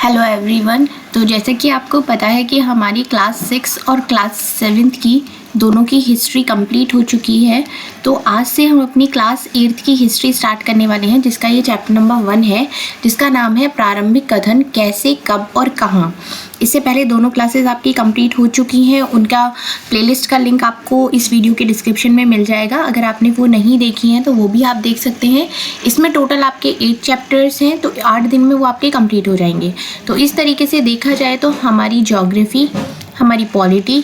Hello everyone. तो जैसे कि आपको पता है कि हमारी क्लास 6 और क्लास 7 की दोनों की हिस्ट्री कंप्लीट हो चुकी है। तो आज से हम अपनी क्लास 8 की हिस्ट्री स्टार्ट करने वाले हैं, जिसका ये चैप्टर नंबर 1 है, जिसका नाम है प्रारंभिक कथन कैसे, कब और कहाँ। इससे पहले दोनों क्लासेस आपकी कंप्लीट हो चुकी हैं। उनका प्लेलिस्ट का लिंक आपको इस वीडियो के डिस्क्रिप्शन में मिल जाएगा। अगर आपने वो नहीं देखी हैं तो वो भी आप देख सकते हैं। इसमें टोटल आपके 8 चैप्टर्स हैं, तो 8 दिन में वो आपके कंप्लीट हो जाएंगे। तो इस तरीके से देखा जाए तो हमारी ज्योग्राफी, हमारी पॉलिटी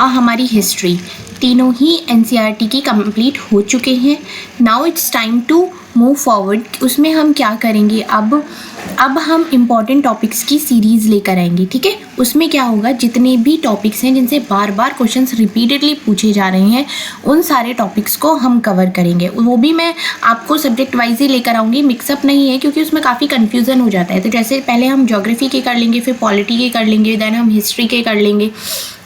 और हमारी हिस्ट्री तीनों ही एनसीईआरटी की कंप्लीट हो चुके हैं। Now it's time to move forward. उसमें हम क्या करेंगे, अब हम इम्पॉर्टेंट टॉपिक्स की सीरीज़ लेकर आएंगे। ठीक है, उसमें क्या होगा, जितने भी टॉपिक्स हैं जिनसे बार बार क्वेश्चंस रिपीटेडली पूछे जा रहे हैं, उन सारे टॉपिक्स को हम कवर करेंगे। वो भी मैं आपको सब्जेक्ट वाइज ही लेकर आऊँगी, मिक्सअप नहीं है, क्योंकि उसमें काफ़ी कन्फ्यूज़न हो जाता है। तो जैसे पहले हम ज्योग्राफी के कर लेंगे, फिर पॉलिटी के कर लेंगे, देन हम हिस्ट्री के कर लेंगे,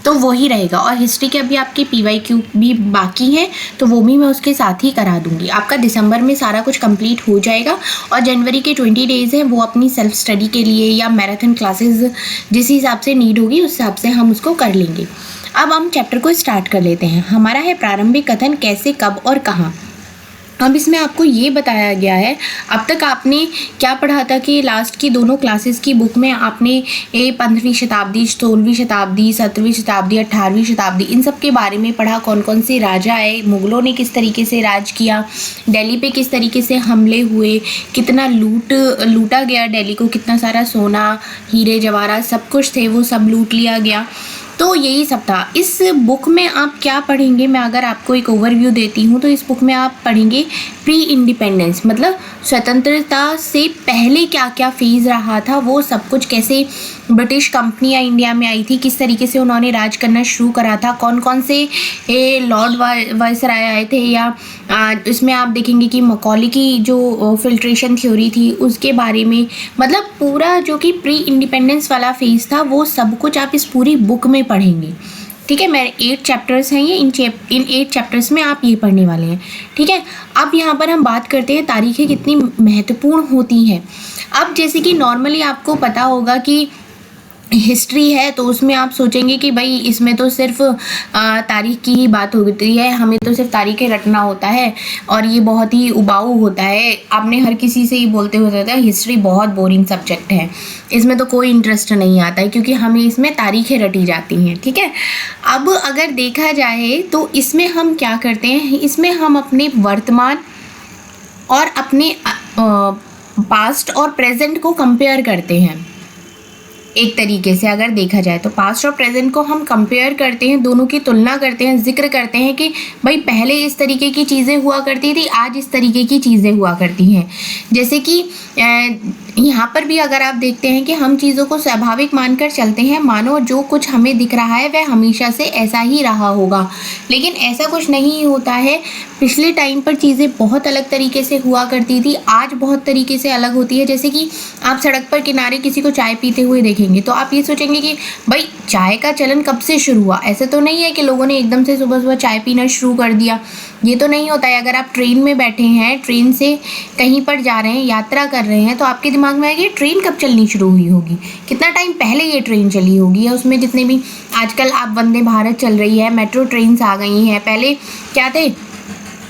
तो वही रहेगा। और हिस्ट्री के अभी आपके PYQ भी बाकी हैं, तो वो भी मैं उसके साथ ही करा दूंगी। आपका दिसंबर में सारा कुछ कंप्लीट हो जाएगा और जनवरी के 20 डेज़ हैं, वो अपनी सेल्फ स्टडी के लिए या मैराथन क्लासेस जिस हिसाब से नीड होगी उस हिसाब से हम उसको कर लेंगे। अब हम चैप्टर को स्टार्ट कर लेते हैं। हमारा है प्रारंभिक कथन कैसे, कब और कहाँ। अब इसमें आपको ये बताया गया है, अब तक आपने क्या पढ़ा था कि लास्ट की दोनों क्लासेस की बुक में आपने 15वीं शताब्दी, 16वीं शताब्दी, 17वीं शताब्दी, 18वीं शताब्दी, इन सब के बारे में पढ़ा। कौन कौन से राजा आए, मुगलों ने किस तरीके से राज किया, दिल्ली पे किस तरीके से हमले हुए, कितना लूटा गया दिल्ली को, कितना सारा सोना, हीरे जवाहरात सब कुछ थे, वो सब लूट लिया गया। तो यही सब था। इस बुक में आप क्या पढ़ेंगे, मैं अगर आपको एक ओवरव्यू देती हूँ तो इस बुक में आप पढ़ेंगे प्री इंडिपेंडेंस, मतलब स्वतंत्रता से पहले क्या क्या फेज़ रहा था, वो सब कुछ, कैसे ब्रिटिश कंपनियाँ इंडिया में आई थी, किस तरीके से उन्होंने राज करना शुरू करा था, कौन कौन से लॉर्ड वायसराय आए थे, या इसमें आप देखेंगे कि मकॉली की जो फिल्ट्रेशन थ्योरी थी उसके बारे में, मतलब पूरा जो कि प्री इंडिपेंडेंस वाला फेज़ था, वो सब कुछ आप इस पूरी बुक में पढ़ेंगे। ठीक है, मेरे 8 चैप्टर्स हैं ये, इन 8 चैप्टर्स में आप ये पढ़ने वाले हैं। ठीक है, अब यहाँ पर हम बात करते हैं तारीखें कितनी महत्वपूर्ण होती हैं। अब जैसे कि नॉर्मली आपको पता होगा कि हिस्ट्री है तो उसमें आप सोचेंगे कि भाई इसमें तो सिर्फ तारीख की ही बात होती है, हमें तो सिर्फ तारीखें रटना होता है और ये बहुत ही उबाऊ होता है। आपने हर किसी से ही बोलते होता था हिस्ट्री बहुत बोरिंग सब्जेक्ट है, इसमें तो कोई इंटरेस्ट नहीं आता है, क्योंकि हमें इसमें तारीखें रटी जाती हैं। ठीक है, अब अगर देखा जाए तो इसमें हम क्या करते हैं, इसमें हम अपने वर्तमान और अपने पास्ट और प्रेजेंट को कंपेयर करते हैं। एक तरीके से अगर देखा जाए तो पास्ट और प्रेजेंट को हम कंपेयर करते हैं, दोनों की तुलना करते हैं, जिक्र करते हैं कि भाई पहले इस तरीके की चीज़ें हुआ करती थी, आज इस तरीके की चीज़ें हुआ करती हैं। जैसे कि यहाँ पर भी अगर आप देखते हैं कि हम चीज़ों को स्वाभाविक मानकर चलते हैं, मानो जो कुछ हमें दिख रहा है वह हमेशा से ऐसा ही रहा होगा, लेकिन ऐसा कुछ नहीं होता है। पिछले टाइम पर चीज़ें बहुत अलग तरीके से हुआ करती थी, आज बहुत तरीके से अलग होती है। जैसे कि आप सड़क पर किनारे किसी को चाय पीते हुए देखेंगे तो आप ये सोचेंगे कि भाई चाय का चलन कब से शुरू हुआ। ऐसे तो नहीं है कि लोगों ने एकदम से सुबह सुबह चाय पीना शुरू कर दिया, ये तो नहीं होता है। अगर आप ट्रेन में बैठे हैं, ट्रेन से कहीं पर जा रहे हैं, यात्रा कर रहे हैं, तो आपके दिमाग में आएगी ट्रेन कब चलनी शुरू हुई होगी, कितना टाइम पहले ये ट्रेन चली होगी, या उसमें जितने भी आजकल आप वंदे भारत चल रही है, मेट्रो ट्रेन्स आ गई हैं। पहले क्या थे,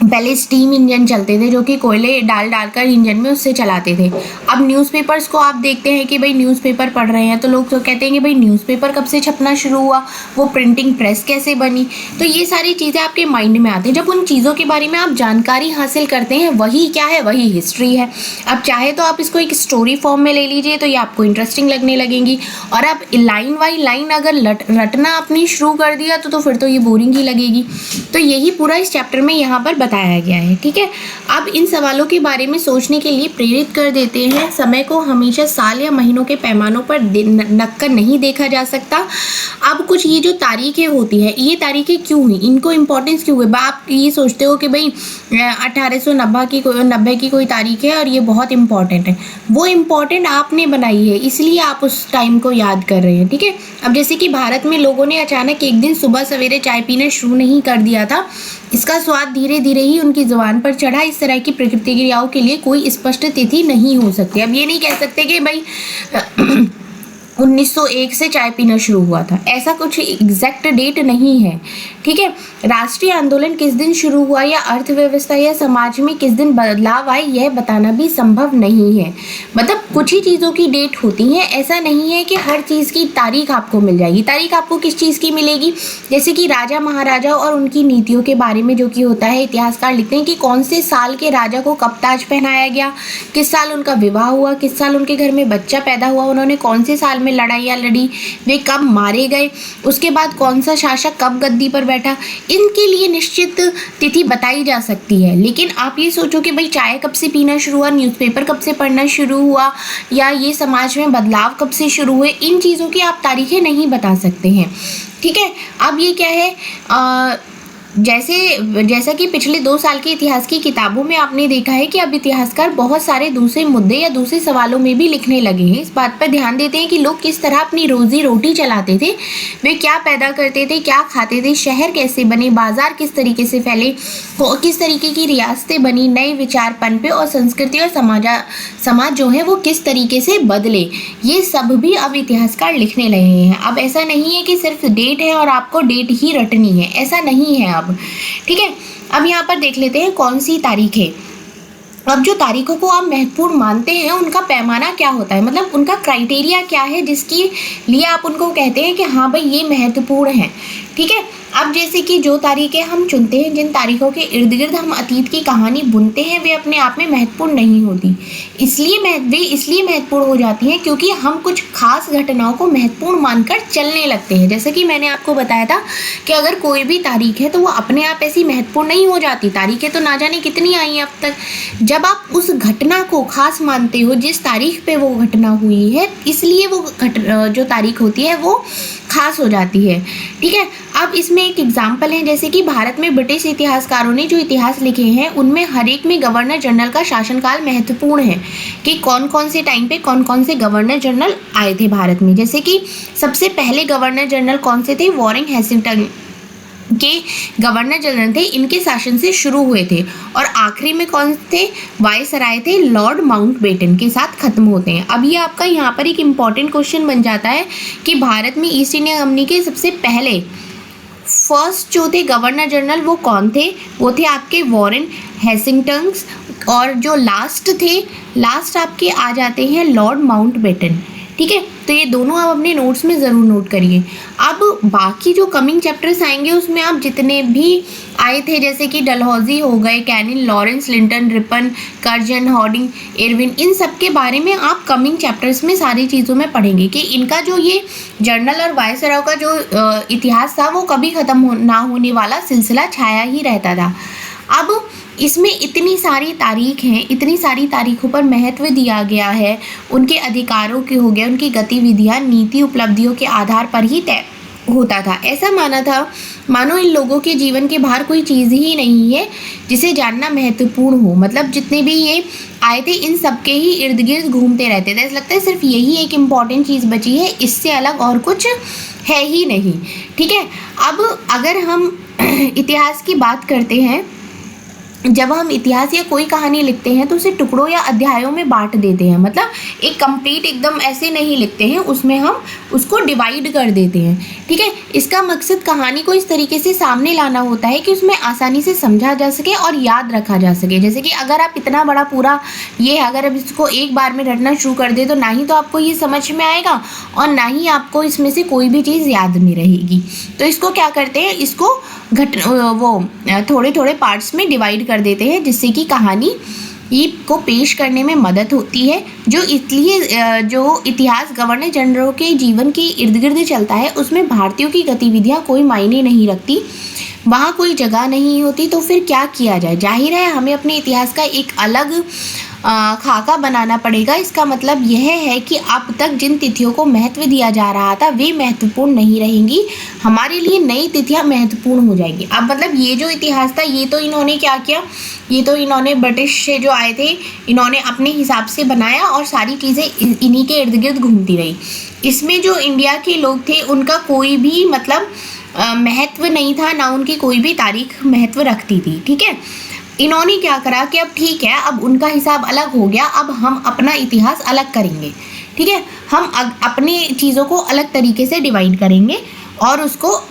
पहले स्टीम इंजन चलते थे जो कि कोयले डालकर इंजन में उससे चलाते थे। अब न्यूज़पेपर्स को आप देखते हैं कि भाई न्यूज़पेपर पढ़ रहे हैं तो लोग तो कहते हैं कि भाई न्यूज़पेपर कब से छपना शुरू हुआ, वो प्रिंटिंग प्रेस कैसे बनी। तो ये सारी चीज़ें आपके माइंड में आती हैं। जब उन चीज़ों के बारे में आप जानकारी हासिल करते हैं, वही क्या है, वही हिस्ट्री है। अब चाहे तो आप इसको एक स्टोरी फॉर्म में ले लीजिए तो ये आपको इंटरेस्टिंग लगने लगेंगी, और आप लाइन बाई लाइन अगर रटना अपनी शुरू कर दिया तो फिर तो ये बोरिंग ही लगेगी। तो यही पूरा इस चैप्टर में यहाँ पर बताया गया है। ठीक है, अब इन सवालों के बारे में सोचने के लिए प्रेरित कर देते हैं। समय को हमेशा साल या महीनों के पैमानों पर नक्कर नहीं देखा जा सकता। अब कुछ ये जो तारीखें होती है, ये तारीखें क्यों हुई, इनको इम्पोर्टेंस क्यों है। आप ये सोचते हो कि भाई 1890 की कोई तारीख है और ये बहुत इम्पॉर्टेंट है, वो इम्पॉर्टेंट आपने बनाई है, इसलिए आप उस टाइम को याद कर रहे हैं। ठीक है, अब जैसे कि भारत में लोगों ने अचानक एक दिन सुबह सवेरे चाय पीना शुरू नहीं कर दिया था, इसका स्वाद धीरे धीरे ही उनकी जुबान पर चढ़ा। इस तरह की प्रतिक्रियाओं के लिए कोई स्पष्ट तिथि नहीं हो सकती। अब ये नहीं कह सकते कि भाई 1901 से चाय पीना शुरू हुआ था, ऐसा कुछ एग्जैक्ट डेट नहीं है। ठीक है, राष्ट्रीय आंदोलन किस दिन शुरू हुआ या अर्थव्यवस्था या समाज में किस दिन बदलाव आए यह बताना भी संभव नहीं है। मतलब कुछ ही चीज़ों की डेट होती हैं, ऐसा नहीं है कि हर चीज़ की तारीख आपको मिल जाएगी। तारीख आपको किस चीज़ की मिलेगी, जैसे कि राजा महाराजा और उनकी नीतियों के बारे में जो कि होता है, इतिहासकार लिखते हैं कि कौन से साल के राजा को कब ताज पहनाया गया, किस साल उनका विवाह हुआ, किस साल उनके घर में बच्चा पैदा हुआ, उन्होंने कौन से साल में लड़ाइयाँ लड़ी, वे कब मारे गए, उसके बाद कौन सा शासक कब गद्दी पर बैठा। इनके लिए निश्चित तिथि बताई जा सकती है, लेकिन आप ये सोचो कि भाई चाय कब से पीना शुरू हुआ, न्यूज़पेपर कब से पढ़ना शुरू हुआ, या ये समाज में बदलाव कब से शुरू हुए, इन चीज़ों की आप तारीखें नहीं बता सकते हैं। ठीक है, अब ये क्या है, जैसा कि पिछले 2 साल के इतिहास की किताबों में आपने देखा है कि अब इतिहासकार बहुत सारे दूसरे मुद्दे या दूसरे सवालों में भी लिखने लगे हैं। इस बात पर ध्यान देते हैं कि लोग किस तरह अपनी रोजी रोटी चलाते थे, वे क्या पैदा करते थे, क्या खाते थे, शहर कैसे बने, बाजार किस तरीके से फैले, किस तरीके की रियासतें बनी, नए विचार पनपे और संस्कृति और समाज जो है वो किस तरीके से बदले, ये सब भी अब इतिहासकार लिखने लगे हैं। अब ऐसा नहीं है कि सिर्फ डेट है और आपको डेट ही रटनी है, ऐसा नहीं है अब। ठीक है, अब यहाँ पर देख लेते हैं कौन सी तारीख है। अब जो तारीखों को आप महत्वपूर्ण मानते हैं उनका पैमाना क्या होता है, मतलब उनका क्राइटेरिया क्या है जिसके लिए आप उनको कहते हैं कि हाँ भाई ये महत्वपूर्ण है। ठीक है, अब जैसे कि जो तारीखें हम चुनते हैं, जिन तारीखों के इर्द गिर्द हम अतीत की कहानी बुनते हैं, वे अपने आप में महत्वपूर्ण नहीं होती। वे इसलिए महत्वपूर्ण हो जाती हैं क्योंकि हम कुछ खास घटनाओं को महत्वपूर्ण मानकर चलने लगते हैं। जैसे कि मैंने आपको बताया था कि अगर कोई भी तारीख है तो वो अपने आप ऐसी महत्वपूर्ण नहीं हो जाती। तारीखें तो ना जाने कितनी आई हैं अब तक। जब आप उस घटना को खास मानते हो जिस तारीख पे वो घटना हुई है, इसलिए वो जो तारीख होती है वो खास हो जाती है। ठीक है, अब इसमें एक एग्जाम्पल है, जैसे कि भारत में ब्रिटिश इतिहासकारों ने जो इतिहास लिखे हैं उनमें हर एक में गवर्नर जनरल का शासनकाल महत्वपूर्ण है कि कौन कौन से टाइम पे कौन कौन से गवर्नर जनरल आए थे भारत में। जैसे कि सबसे पहले गवर्नर जनरल कौन से थे, वॉरेन हेस्टिंग्स के गवर्नर जनरल थे, इनके शासन से शुरू हुए थे। और आखिरी में कौन थे, वायसराय थे, लॉर्ड माउंटबेटन के साथ खत्म होते हैं। अब ये आपका यहाँ पर एक इम्पॉर्टेंट क्वेश्चन बन जाता है कि भारत में ईस्ट इंडिया कंपनी के सबसे पहले फर्स्ट जो थे गवर्नर जनरल वो कौन थे, वो थे आपके वॉरेन हेस्टिंग्स, और जो लास्ट आपके आ जाते हैं लॉर्ड माउंटबेटन। ठीक है, तो ये दोनों आप अपने नोट्स में ज़रूर नोट करिए। अब बाकी जो कमिंग चैप्टर्स आएंगे उसमें आप जितने भी आए थे, जैसे कि डलहौजी हो गए, Canning, Lawrence, Lytton, Ripon, Curzon, Hardinge, Irwin, इन सब के बारे में आप कमिंग चैप्टर्स में सारी चीज़ों में पढ़ेंगे कि इनका जो ये जनरल और वायसराय का जो इतिहास था वो कभी ख़त्म ना होने वाला सिलसिला छाया ही रहता था। अब इसमें इतनी सारी तारीख हैं, इतनी सारी तारीखों पर महत्व दिया गया है, उनके अधिकारों के हो गया, उनकी गतिविधियां नीति उपलब्धियों के आधार पर ही तय होता था। ऐसा माना था मानो इन लोगों के जीवन के बाहर कोई चीज़ ही नहीं है जिसे जानना महत्वपूर्ण हो। मतलब जितने भी ये आए थे इन सबके ही इर्द गिर्द घूमते रहते थे। ऐसा लगता है सिर्फ यही एक इम्पॉर्टेंट चीज़ बची है, इससे अलग और कुछ है ही नहीं। ठीक है, अब अगर हम इतिहास की बात करते हैं, जब हम इतिहास या कोई कहानी लिखते हैं तो उसे टुकड़ों या अध्यायों में बांट देते हैं। मतलब एक कंप्लीट एकदम ऐसे नहीं लिखते हैं, उसमें हम उसको डिवाइड कर देते हैं। ठीक है, इसका मकसद कहानी को इस तरीके से सामने लाना होता है कि उसमें आसानी से समझा जा सके और याद रखा जा सके। जैसे कि अगर आप इतना बड़ा पूरा अगर आप इसको एक बार में रटना शुरू कर दे तो ना ही तो आपको ये समझ में आएगा और ना ही आपको इसमें से कोई भी चीज़ याद नहीं रहेगी। तो इसको क्या करते हैं, इसको थोड़े थोड़े पार्ट्स में डिवाइड कर देते हैं, जिससे कि कहानी को पेश करने में मदद होती है। जो इतिहास गवर्नर जनरल के जीवन के इर्द गिर्द चलता है उसमें भारतीयों की गतिविधियां कोई मायने नहीं रखती, वहाँ कोई जगह नहीं होती। तो फिर क्या किया जाए, जाहिर है हमें अपने इतिहास का एक अलग खाका बनाना पड़ेगा। इसका मतलब यह है कि अब तक जिन तिथियों को महत्व दिया जा रहा था वे महत्वपूर्ण नहीं रहेंगी, हमारे लिए नई तिथियां महत्वपूर्ण हो जाएंगी। अब मतलब ये जो इतिहास था ये तो इन्होंने क्या किया, ये तो इन्होंने ब्रिटिश से जो आए थे इन्होंने अपने हिसाब से बनाया और सारी चीज़ें इन्हीं के इर्द गिर्द घूमती रही। इसमें जो इंडिया के लोग थे उनका कोई भी मतलब महत्व नहीं था, ना उनकी कोई भी तारीख महत्व रखती थी। ठीक है, इन्होंने क्या करा कि अब ठीक है, अब उनका हिसाब अलग हो गया, अब हम अपना इतिहास अलग करेंगे। ठीक है, हम अपनी चीज़ों को अलग तरीके से डिवाइड करेंगे और उसको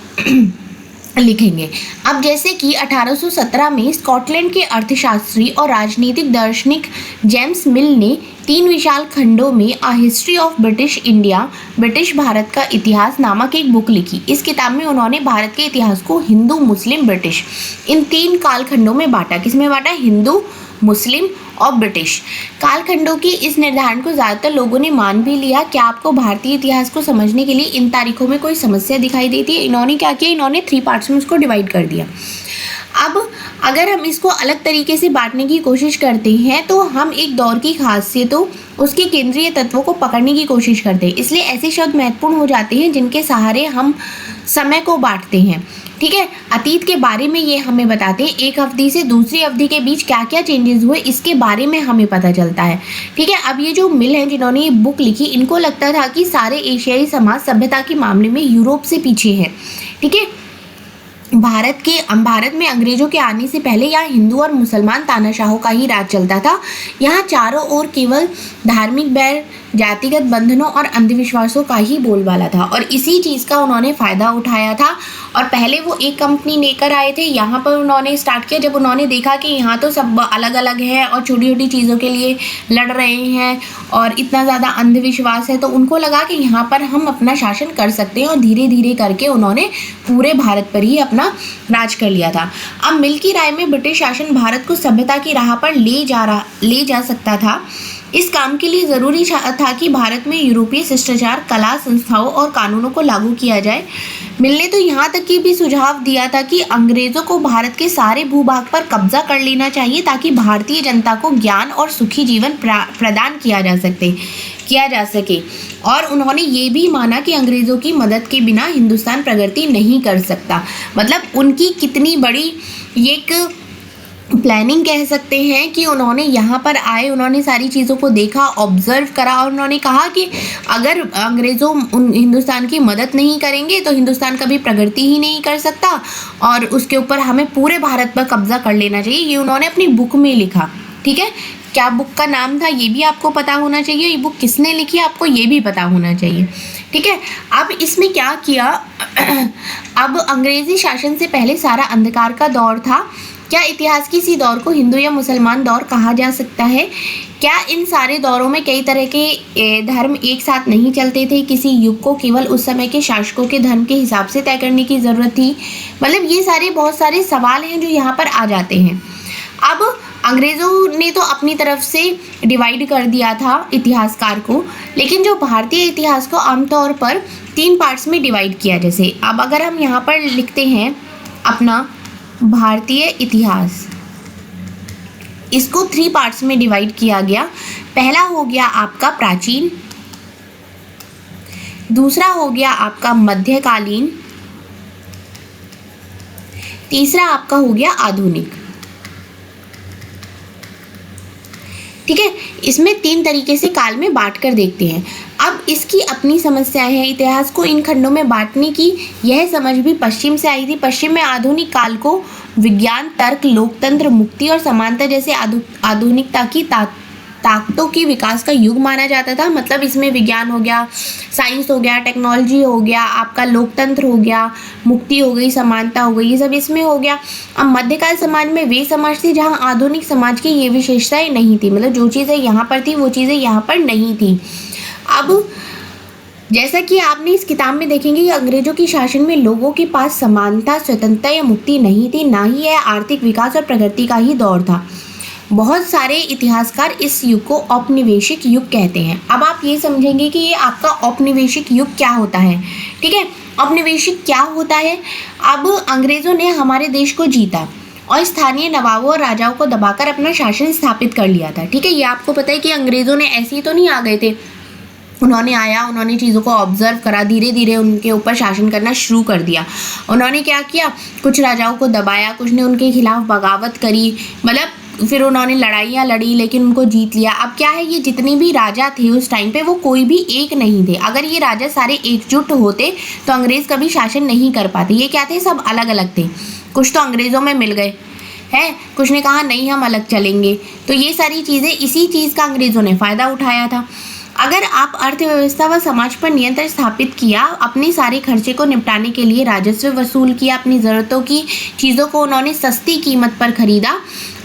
लिखेंगे। अब जैसे कि 1817 में स्कॉटलैंड के अर्थशास्त्री और राजनीतिक दार्शनिक जेम्स मिल ने 3 विशाल खंडों में a history of British India, British Bharat का इतिहास नामक एक बुक लिखी। इस किताब में उन्होंने भारत के इतिहास को हिंदू, मुस्लिम, ब्रिटिश इन 3 कालखंडों में बांटा। किसमें बांटा? हिंदू, मुस्लिम और ब्रिटिश कालखंडों की इस निर्धारण को ज़्यादातर लोगों ने मान भी लिया। क्या आपको भारतीय इतिहास को समझने के लिए इन तारीखों में कोई समस्या दिखाई देती है? इन्होंने क्या किया, इन्होंने 3 पार्ट्स में उसको डिवाइड कर दिया। अब अगर हम इसको अलग तरीके से बांटने की कोशिश करते हैं तो हम एक दौर की खासियतों, उसके केंद्रीय तत्वों को पकड़ने की कोशिश करते हैं। इसलिए ऐसे शब्द महत्वपूर्ण हो जाते हैं जिनके सहारे हम समय को बांटते हैं। ठीक है, अतीत के बारे में ये हमें बताते हैं, एक अवधि से दूसरी अवधि के बीच क्या क्या चेंजेस हुए इसके बारे में हमें पता चलता है। ठीक है, अब ये जो मिल हैं जिन्होंने ये बुक लिखी, इनको लगता था कि सारे एशियाई समाज सभ्यता के मामले में यूरोप से पीछे है। ठीक है, भारत में अंग्रेजों के आने से पहले यहाँ हिंदू और मुसलमान तानाशाहों का ही राज चलता था। यहाँ चारों ओर केवल धार्मिक बैर, जातिगत बंधनों और अंधविश्वासों का ही बोलबाला था और इसी चीज़ का उन्होंने फ़ायदा उठाया था। और पहले वो एक कंपनी लेकर आए थे, यहाँ पर उन्होंने स्टार्ट किया जब उन्होंने देखा कि यहाँ तो सब अलग अलग है और छोटी छोटी चीज़ों के लिए लड़ रहे हैं और इतना ज़्यादा अंधविश्वास है, तो उनको लगा कि यहाँ पर हम अपना शासन कर सकते हैं और धीरे धीरे करके उन्होंने पूरे भारत पर ही अपना राज कर लिया था। अब मिल की राय में ब्रिटिश शासन भारत को सभ्यता की राह पर ले जा सकता था। इस काम के लिए ज़रूरी था कि भारत में यूरोपीय शिष्टाचार, कला, संस्थाओं और कानूनों को लागू किया जाए। मिल ने तो यहाँ तक कि भी सुझाव दिया था कि अंग्रेज़ों को भारत के सारे भूभाग पर कब्जा कर लेना चाहिए ताकि भारतीय जनता को ज्ञान और सुखी जीवन प्रदान किया जा सके। और उन्होंने ये भी माना कि अंग्रेज़ों की मदद के बिना हिंदुस्तान प्रगति नहीं कर सकता। मतलब उनकी कितनी बड़ी एक प्लानिंग कह सकते हैं कि उन्होंने यहाँ पर आए, उन्होंने सारी चीज़ों को देखा, ऑब्जर्व करा और उन्होंने कहा कि अगर अंग्रेज़ों हिंदुस्तान की मदद नहीं करेंगे तो हिंदुस्तान कभी प्रगति ही नहीं कर सकता और उसके ऊपर हमें पूरे भारत पर कब्जा कर लेना चाहिए। ये उन्होंने अपनी बुक में लिखा। ठीक है, क्या बुक का नाम था ये भी आपको पता होना चाहिए, ये बुक किसने लिखी आपको ये भी पता होना चाहिए। ठीक है, अब इसमें क्या किया अब अंग्रेज़ी शासन से पहले सारा अंधकार का दौर था। क्या इतिहास की इसी दौर को हिंदू या मुसलमान दौर कहा जा सकता है? क्या इन सारे दौरों में कई तरह के धर्म एक साथ नहीं चलते थे? किसी युग को केवल उस समय के शासकों के धर्म के हिसाब से तय करने की ज़रूरत थी? मतलब ये बहुत सारे सवाल हैं जो यहाँ पर आ जाते हैं। अब अंग्रेज़ों ने तो अपनी तरफ से डिवाइड कर दिया था इतिहासकार को, लेकिन जो भारतीय इतिहास को आमतौर पर 3 पार्ट्स में डिवाइड किया। जैसे अब अगर हम यहाँ पर लिखते हैं अपना भारतीय इतिहास, इसको 3 पार्ट्स में डिवाइड किया गया। पहला हो गया आपका प्राचीन, दूसरा हो गया आपका मध्यकालीन, तीसरा आपका हो गया आधुनिक। ठीक है, इसमें 3 तरीके से काल में बांट कर देखते हैं। अब इसकी अपनी समस्याएं हैं। इतिहास को इन खंडों में बांटने की यह समझ भी पश्चिम से आई थी। पश्चिम में आधुनिक काल को विज्ञान, तर्क, लोकतंत्र, मुक्ति और समानता जैसे आधुनिकता की ताकतों की विकास का युग माना जाता था। मतलब इसमें विज्ञान हो गया, साइंस हो गया, टेक्नोलॉजी हो गया, आपका लोकतंत्र हो गया, मुक्ति हो गई, समानता हो गई, ये सब इसमें हो गया। अब मध्यकाल समाज में वे समाज थे जहाँ आधुनिक समाज की ये विशेषताएं नहीं थी। मतलब जो चीज़ें यहाँ पर थी वो चीज़ें यहाँ पर नहीं थी। अब जैसा कि आपने इस किताब में देखेंगे कि अंग्रेजों की शासन में लोगों के पास समानता, स्वतंत्रता या मुक्ति नहीं थी, ना ही यह आर्थिक विकास और प्रगति का ही दौर था। बहुत सारे इतिहासकार इस युग को औपनिवेशिक युग कहते हैं। अब आप ये समझेंगे कि ये आपका औपनिवेशिक युग क्या होता है। ठीक है, औपनिवेशिक क्या होता है? अब अंग्रेज़ों ने हमारे देश को जीता और स्थानीय नवाबों और राजाओं को दबाकर अपना शासन स्थापित कर लिया था। ठीक है, ये आपको पता है कि अंग्रेज़ों ने ऐसे ही तो नहीं आ गए थे। उन्होंने चीज़ों को ऑब्जर्व करा, धीरे धीरे उनके ऊपर शासन करना शुरू कर दिया। उन्होंने क्या किया, कुछ राजाओं को दबाया, कुछ ने उनके खिलाफ बगावत करी, मतलब फिर उन्होंने लड़ाइयाँ लड़ी लेकिन उनको जीत लिया। अब क्या है, ये जितने भी राजा थे उस टाइम पे वो कोई भी एक नहीं थे। अगर ये राजा सारे एकजुट होते तो अंग्रेज़ कभी शासन नहीं कर पाते। ये क्या थे, सब अलग अलग थे। कुछ तो अंग्रेज़ों में मिल गए हैं, कुछ ने कहा नहीं हम अलग चलेंगे। तो ये सारी चीज़ें, इसी चीज़ का अंग्रेज़ों ने फ़ायदा उठाया था। अगर आप अर्थव्यवस्था व समाज पर नियंत्रण स्थापित किया, अपने सारे खर्चे को निपटाने के लिए राजस्व वसूल किया, अपनी ज़रूरतों की चीज़ों को उन्होंने सस्ती कीमत पर खरीदा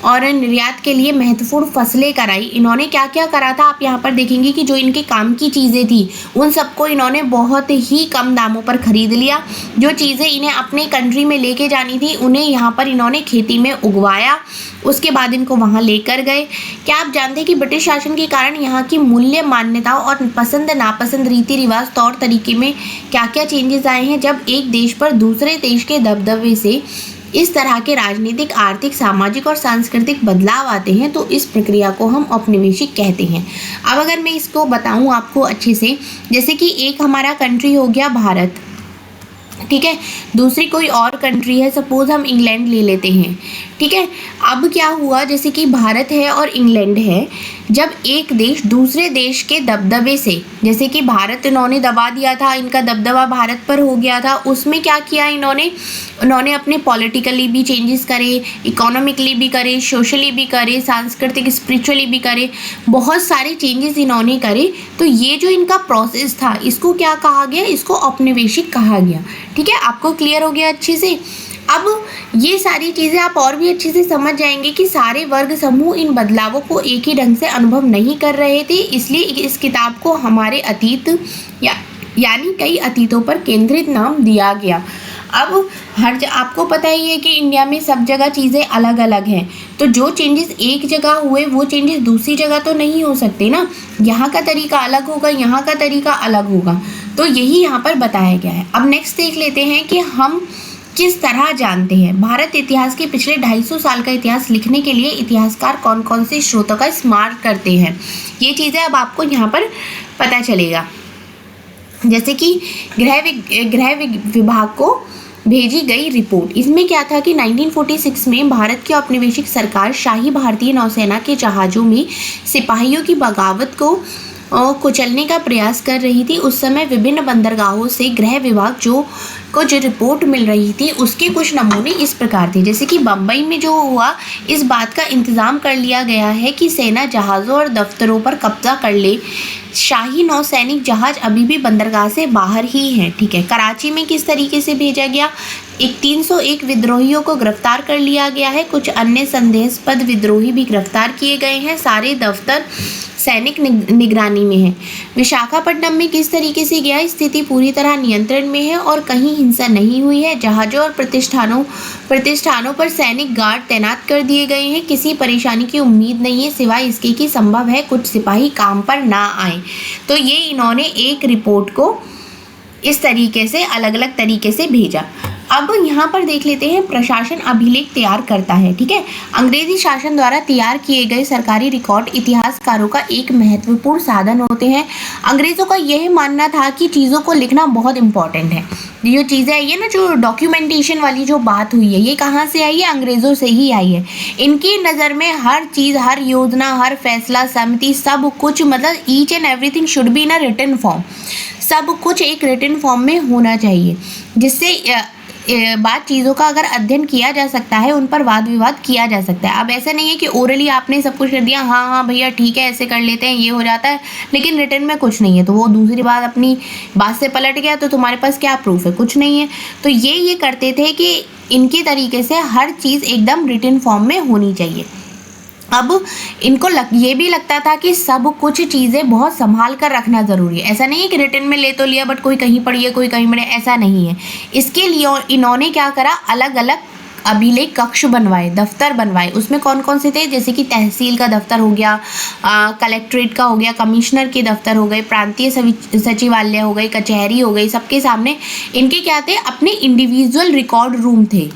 और निर्यात के लिए महत्वपूर्ण फसलें कराई। इन्होंने क्या क्या करा था, आप यहाँ पर देखेंगे कि जो इनके काम की चीज़ें थी उन सबको इन्होंने बहुत ही कम दामों पर खरीद लिया। जो चीज़ें इन्हें अपने कंट्री में लेके जानी थी उन्हें यहाँ पर इन्होंने खेती में उगवाया, उसके बाद इनको वहाँ लेकर गए। क्या आप जानते हैं कि ब्रिटिश शासन के कारण यहाँ की मूल्य मान्यताओं और पसंद नापसंद रीति रिवाज तौर तरीके में क्या क्या चेंजेस आए हैं। जब एक देश पर दूसरे देश के दबदबे से इस तरह के राजनीतिक, आर्थिक, सामाजिक और सांस्कृतिक बदलाव आते हैं तो इस प्रक्रिया को हम औपनिवेशिक कहते हैं। अब अगर मैं इसको बताऊं आपको अच्छे से, जैसे कि एक हमारा कंट्री हो गया भारत, ठीक है, दूसरी कोई और कंट्री है, सपोज हम इंग्लैंड ले लेते हैं, ठीक है। अब क्या हुआ, जैसे कि भारत है और इंग्लैंड है, जब एक देश दूसरे देश के दबदबे से, जैसे कि भारत इन्होंने दबा दिया था, इनका दबदबा भारत पर हो गया था, उसमें क्या किया इन्होंने अपने पॉलिटिकली भी चेंजेस करे, इकोनॉमिकली भी करे, सोशली भी करे, सांस्कृतिक स्पिरिचुअली भी करे, बहुत सारे चेंजेस इन्होंने करे। तो ये जो इनका प्रोसेस था इसको क्या कहा गया, इसको औपनिवेशिक कहा गया। ठीक है, आपको क्लियर हो गया अच्छे से। अब ये सारी चीज़ें आप और भी अच्छे से समझ जाएंगे कि सारे वर्ग समूह इन बदलावों को एक ही ढंग से अनुभव नहीं कर रहे थे, इसलिए इस किताब को हमारे अतीत यानी कई अतीतों पर केंद्रित नाम दिया गया। अब आपको पता ही है कि इंडिया में सब जगह चीज़ें अलग अलग हैं, तो जो चेंजेस एक जगह हुए वो चेंजेस दूसरी जगह तो नहीं हो सकते ना, यहाँ का तरीका अलग होगा, यहाँ का तरीका अलग होगा, तो यही यहाँ पर बताया गया है। अब नेक्स्ट देख लेते हैं कि हम किस तरह जानते हैं। भारत इतिहास के पिछले 250 साल का इतिहास लिखने के लिए इतिहासकार कौन कौन से स्रोतों का इस्तेमाल करते हैं, ये चीज़ें अब आपको यहाँ पर पता चलेगा। जैसे कि गृह विभाग को भेजी गई रिपोर्ट, इसमें क्या था कि 1946 में भारत की औपनिवेशिक सरकार शाही भारतीय नौसेना के जहाज़ों में सिपाहियों की बगावत को कुचलने का प्रयास कर रही थी। उस समय विभिन्न बंदरगाहों से गृह विभाग को जो रिपोर्ट मिल रही थी उसके कुछ नमूने इस प्रकार थे। जैसे कि बम्बई में जो हुआ, इस बात का इंतज़ाम कर लिया गया है कि सेना जहाज़ों और दफ्तरों पर कब्जा कर ले। शाही नौसैनिक जहाज अभी भी बंदरगाह से बाहर ही हैं। ठीक है, कराची में किस तरीके से भेजा गया, 301 विद्रोहियों को गिरफ्तार कर लिया गया है, कुछ अन्य संदेहास्पद विद्रोही भी गिरफ्तार किए गए हैं, सारे दफ्तर सैनिक निगरानी में है। विशाखापट्टनम में किस तरीके से गया, स्थिति पूरी तरह नियंत्रण में है और कहीं हिंसा नहीं हुई है। जहाज़ों और प्रतिष्ठानों पर सैनिक गार्ड तैनात कर दिए गए हैं, किसी परेशानी की उम्मीद नहीं है सिवाय इसके कि संभव है कुछ सिपाही काम पर ना आए। तो ये इन्होंने एक रिपोर्ट को इस तरीके से अलग अलग तरीके से भेजा। अब यहाँ पर देख लेते हैं, प्रशासन अभिलेख तैयार करता है। ठीक है, अंग्रेजी शासन द्वारा तैयार किए गए सरकारी रिकॉर्ड इतिहासकारों का एक महत्वपूर्ण साधन होते हैं। अंग्रेज़ों का यह मानना था कि चीज़ों को लिखना बहुत इंपॉर्टेंट है। ये जो चीज़ें आई है ना, जो डॉक्यूमेंटेशन वाली जो बात हुई है, ये कहाँ से आई है, अंग्रेज़ों से ही आई है। इनकी नज़र में हर चीज़, हर योजना, हर फैसला, समिति, सब कुछ, मतलब each and everything should be in a written form. सब कुछ एक रिटन फॉर्म में होना चाहिए, जिससे बात चीज़ों का अगर अध्ययन किया जा सकता है, उन पर वाद विवाद किया जा सकता है। अब ऐसा नहीं है कि ओरली आपने सब कुछ कर दिया, हाँ भैया ठीक है ऐसे कर लेते हैं, ये हो जाता है, लेकिन रिटर्न में कुछ नहीं है, तो वो दूसरी बात अपनी बात से पलट गया, तो तुम्हारे पास क्या प्रूफ है, कुछ नहीं है। तो ये करते थे कि इनके तरीके से हर चीज़ एकदम रिटन फॉर्म में होनी चाहिए। अब इनको ये भी लगता था कि सब कुछ चीज़ें बहुत संभाल कर रखना ज़रूरी है। ऐसा नहीं है कि रिटर्न में ले तो लिया बट कोई कहीं पढ़ी है कोई कहीं पढ़े, ऐसा नहीं है। इसके लिए इन्होंने क्या करा, अलग अलग अभिलेख कक्ष बनवाए, दफ्तर बनवाए। उसमें कौन कौन से थे, जैसे कि तहसील का दफ्तर हो गया, कलेक्ट्रेट का हो गया, कमिश्नर के दफ्तर हो गए, प्रांतीय सचिवालय हो गई, कचहरी हो गई। सबके सामने इनके क्या थे, अपने इंडिविजुअल रिकॉर्ड रूम थे,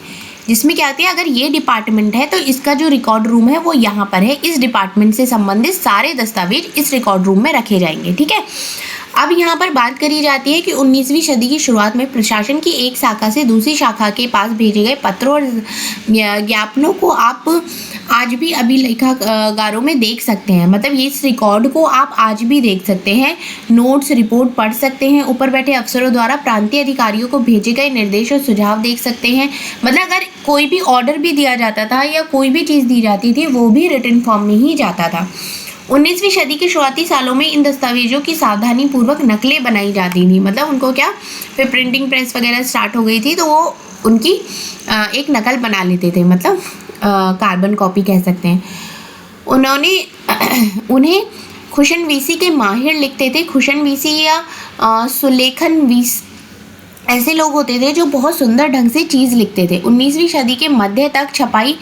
जिसमें क्या होती है, अगर ये डिपार्टमेंट है तो इसका जो रिकॉर्ड रूम है वो यहाँ पर है, इस डिपार्टमेंट से संबंधित सारे दस्तावेज इस रिकॉर्ड रूम में रखे जाएंगे। ठीक है, अब यहाँ पर बात करी जाती है कि 19वीं सदी की शुरुआत में प्रशासन की एक शाखा से दूसरी शाखा के पास भेजे गए पत्रों और ज्ञापनों को आप आज भी अभिलेखागारों में देख सकते हैं। मतलब ये इस रिकॉर्ड को आप आज भी देख सकते हैं, नोट्स, रिपोर्ट पढ़ सकते हैं, ऊपर बैठे अफसरों द्वारा प्रांतीय अधिकारियों को भेजे गए निर्देश और सुझाव देख सकते हैं। मतलब अगर कोई भी ऑर्डर भी दिया जाता था या कोई भी चीज़ दी जाती थी वो भी रिटन फॉर्म में ही जाता था। 19वीं सदी के शुरुआती सालों में इन दस्तावेजों की सावधानी पूर्वक नकलें बनाई जाती थी। मतलब उनको क्या, फिर प्रिंटिंग प्रेस वगैरह स्टार्ट हो गई थी तो वो उनकी एक नकल बना लेते थे, मतलब कार्बन कॉपी कह सकते हैं। उन्हें खुशनवीसी के माहिर लिखते थे। खुशनवीसी या सुलेखन वीस ऐसे लोग होते थे जो बहुत सुंदर ढंग से चीज़ लिखते थे। 19वीं सदी के मध्य तक छपाई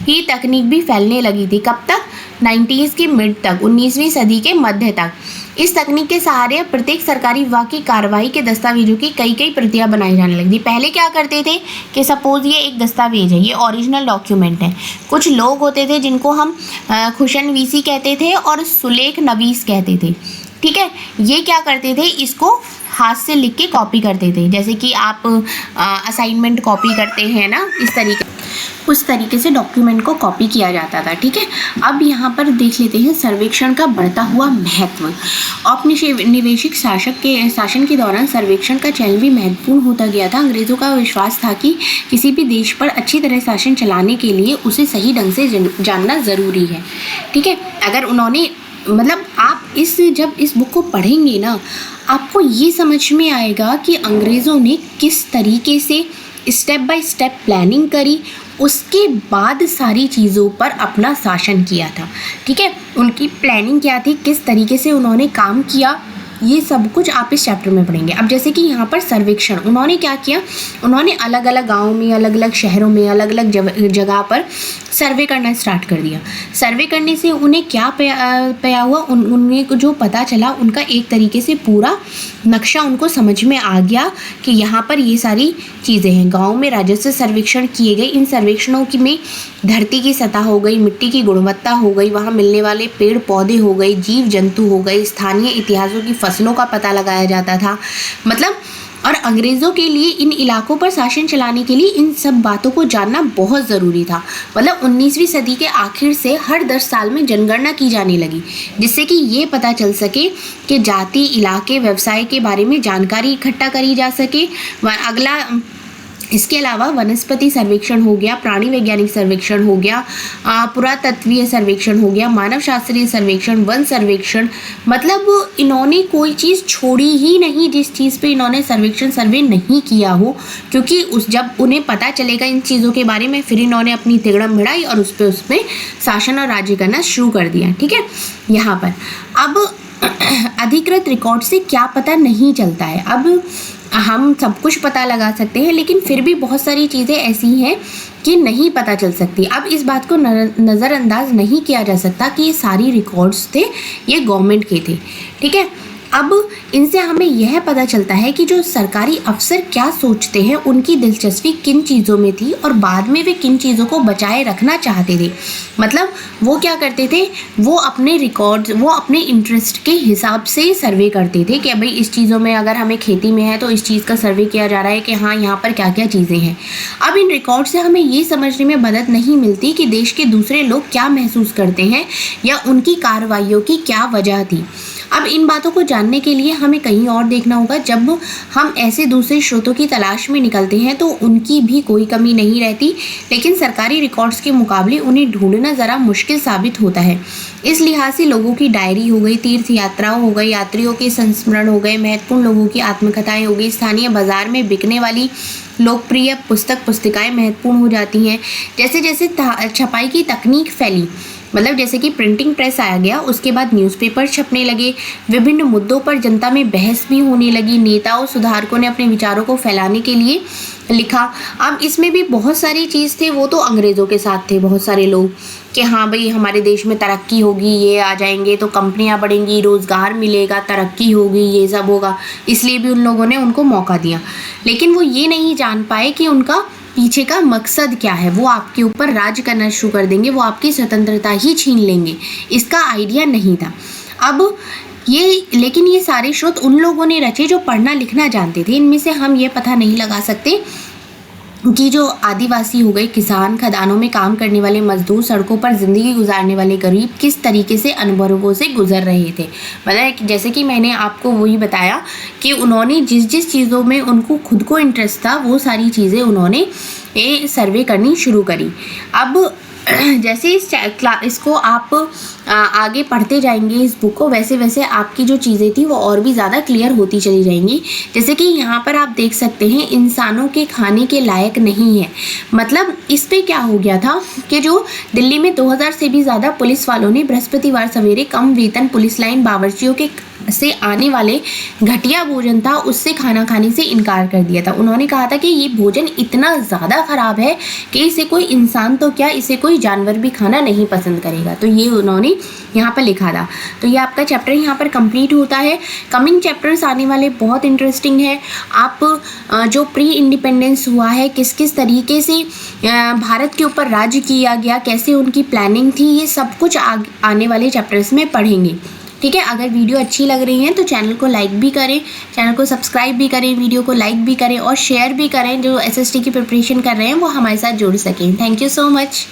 की तकनीक भी फैलने लगी थी। कब तक? 90s के मिड तक, 19वीं सदी के मध्य तक। इस तकनीक के सहारे प्रत्येक सरकारी विभाग की कार्रवाई के दस्तावेजों की कई प्रतियां बनाई जाने लगी। पहले क्या करते थे कि सपोज ये एक दस्तावेज है, ये ओरिजिनल डॉक्यूमेंट है। कुछ लोग होते थे जिनको हम खुशनवीसी कहते थे और सुलेख नवीस कहते थे, ठीक है। ये क्या करते थे, इसको हाथ से लिख के कॉपी करते थे, जैसे कि आप असाइनमेंट कॉपी करते हैं ना, उस तरीके से डॉक्यूमेंट को कॉपी किया जाता था, ठीक है। अब यहाँ पर देख लेते हैं सर्वेक्षण का बढ़ता हुआ महत्व। औपनिवेशिक शासन के दौरान सर्वेक्षण का चलन भी महत्वपूर्ण होता गया था। अंग्रेजों का विश्वास था कि किसी भी देश पर अच्छी तरह शासन चलाने के लिए उसे सही ढंग से जानना ज़रूरी है, ठीक है। अगर उन्होंने, मतलब आप जब इस बुक को पढ़ेंगे ना, आपको ये समझ में आएगा कि अंग्रेज़ों ने किस तरीके से स्टेप बाय स्टेप प्लानिंग करी, उसके बाद सारी चीज़ों पर अपना शासन किया था, ठीक है। उनकी प्लानिंग क्या थी, किस तरीके से उन्होंने काम किया, ये सब कुछ आप इस चैप्टर में पढ़ेंगे। अब जैसे कि यहाँ पर सर्वेक्षण, उन्होंने क्या किया, उन्होंने अलग अलग गाँव में, अलग अलग शहरों में, अलग अलग जगह पर सर्वे करना स्टार्ट कर दिया। सर्वे करने से उन्हें क्या पया हुआ, उन्हें जो पता चला, उनका एक तरीके से पूरा नक्शा उनको समझ में आ गया कि यहाँ पर ये सारी चीज़ें हैं। गाँव में राजस्व सर्वेक्षण किए गए। इन सर्वेक्षणों में धरती की सतह हो गई, मिट्टी की गुणवत्ता हो गई, वहाँ मिलने वाले पेड़ पौधे हो गए, जीव जंतु हो गए, स्थानीय इतिहासों की फसलों का पता लगाया जाता था। मतलब और अंग्रेज़ों के लिए इन इलाकों पर शासन चलाने के लिए इन सब बातों को जानना बहुत ज़रूरी था। मतलब 19वीं सदी के आखिर से हर 10 साल में जनगणना की जाने लगी, जिससे कि ये पता चल सके कि जाति, इलाके, व्यवसाय के बारे में जानकारी इकट्ठा करी जा सके। अगला, इसके अलावा वनस्पति सर्वेक्षण हो गया, प्राणी वैज्ञानिक सर्वेक्षण हो गया, पुरातत्वीय सर्वेक्षण हो गया, मानव शास्त्रीय सर्वेक्षण, वन सर्वेक्षण। मतलब इन्होंने कोई चीज़ छोड़ी ही नहीं जिस चीज़ पे इन्होंने सर्वे नहीं किया हो, क्योंकि जब उन्हें पता चलेगा इन चीज़ों के बारे में, फिर इन्होंने अपनी तिगड़म भिड़ाई और उसमें शासन और राज्य करना शुरू कर दिया, ठीक है। यहाँ पर अब अधिकृत रिकॉर्ड से क्या पता नहीं चलता है। अब हम सब कुछ पता लगा सकते हैं, लेकिन फिर भी बहुत सारी चीज़ें ऐसी हैं कि नहीं पता चल सकती। अब इस बात को नज़रअंदाज नहीं किया जा सकता कि ये सारी रिकॉर्ड्स थे, ये गवर्नमेंट के थे, ठीक है। अब इनसे हमें यह पता चलता है कि जो सरकारी अफसर क्या सोचते हैं, उनकी दिलचस्पी किन चीज़ों में थी और बाद में वे किन चीज़ों को बचाए रखना चाहते थे। मतलब वो क्या करते थे, वो अपने रिकॉर्ड्स, वो अपने इंटरेस्ट के हिसाब से सर्वे करते थे कि भाई इस चीज़ों में, अगर हमें खेती में है तो इस चीज़ का सर्वे किया जा रहा है कि हाँ यहाँ पर क्या क्या चीज़ें हैं। अब इन रिकॉर्ड से हमें ये समझने में मदद नहीं मिलती कि देश के दूसरे लोग क्या महसूस करते हैं या उनकी कार्रवाइयों की क्या वजह थी। अब इन बातों को जानने के लिए हमें कहीं और देखना होगा। जब हम ऐसे दूसरे स्रोतों की तलाश में निकलते हैं तो उनकी भी कोई कमी नहीं रहती, लेकिन सरकारी रिकॉर्ड्स के मुकाबले उन्हें ढूंढना ज़रा मुश्किल साबित होता है। इस लिहाज से लोगों की डायरी हो गई, तीर्थ यात्राओं हो गई, यात्रियों के संस्मरण हो गए, महत्वपूर्ण लोगों की आत्मकथाएं हो गई, स्थानीय बाजार में बिकने वाली लोकप्रिय पुस्तिकाएं महत्वपूर्ण हो जाती हैं। जैसे जैसे छपाई की तकनीक फैली, मतलब जैसे कि प्रिंटिंग प्रेस आया गया, उसके बाद न्यूज़पेपर छपने लगे, विभिन्न मुद्दों पर जनता में बहस भी होने लगी, नेताओं सुधारकों ने अपने विचारों को फैलाने के लिए लिखा। अब इसमें भी बहुत सारी चीज़ थे, वो तो अंग्रेज़ों के साथ थे बहुत सारे लोग कि हाँ भाई हमारे देश में तरक्की होगी, ये आ जाएंगे तो कंपनियां बढ़ेंगी, रोज़गार मिलेगा, तरक्की होगी, ये सब होगा, इसलिए भी उन लोगों ने उनको मौका दिया। लेकिन वो ये नहीं जान पाए कि उनका पीछे का मकसद क्या है। वो आपके ऊपर राज करना शुरू कर देंगे, वो आपकी स्वतंत्रता ही छीन लेंगे, इसका आइडिया नहीं था। अब लेकिन ये सारे स्रोत उन लोगों ने रचे जो पढ़ना लिखना जानते थे। इनमें से हम ये पता नहीं लगा सकते कि जो आदिवासी हो गए, किसान, खदानों में काम करने वाले मजदूर, सड़कों पर ज़िंदगी गुजारने वाले गरीब किस तरीके से अनुभवों से गुजर रहे थे। मतलब जैसे कि मैंने आपको वही बताया कि उन्होंने जिस जिस चीज़ों में उनको खुद को इंटरेस्ट था, वो सारी चीज़ें उन्होंने सर्वे करनी शुरू करी। अब जैसे इसको आप आगे पढ़ते जाएंगे इस बुक को, वैसे वैसे आपकी जो चीज़ें थी वो और भी ज़्यादा क्लियर होती चली जाएंगी। जैसे कि यहाँ पर आप देख सकते हैं, इंसानों के खाने के लायक नहीं है। मतलब इस पे क्या हो गया था कि जो दिल्ली में 2000 से भी ज़्यादा पुलिस वालों ने बृहस्पतिवार सवेरे कम वेतन पुलिस लाइन बावर्चियों के से आने वाले घटिया भोजन था उससे खाना खाने से इनकार कर दिया था। उन्होंने कहा था कि ये भोजन इतना ज़्यादा ख़राब है कि इसे कोई इंसान तो क्या, इसे कोई जानवर भी खाना नहीं पसंद करेगा। तो ये उन्होंने यहाँ पर लिखा था। तो ये आपका चैप्टर यहाँ पर कंप्लीट होता है। कमिंग चैप्टर्स आने वाले बहुत इंटरेस्टिंग है। आप जो प्री इंडिपेंडेंस हुआ है, किस किस तरीके से भारत के ऊपर राज्य किया गया, कैसे उनकी प्लानिंग थी, ये सब कुछ आने वाले चैप्टर्स में पढ़ेंगे। ठीक है, अगर वीडियो अच्छी लग रही है तो चैनल को लाइक भी करें, चैनल को सब्सक्राइब भी करें, वीडियो को लाइक भी करें और शेयर भी करें। जो एसएसटी की प्रिपरेशन कर रहे हैं वो हमारे साथ जुड़ सकें। Thank you so much.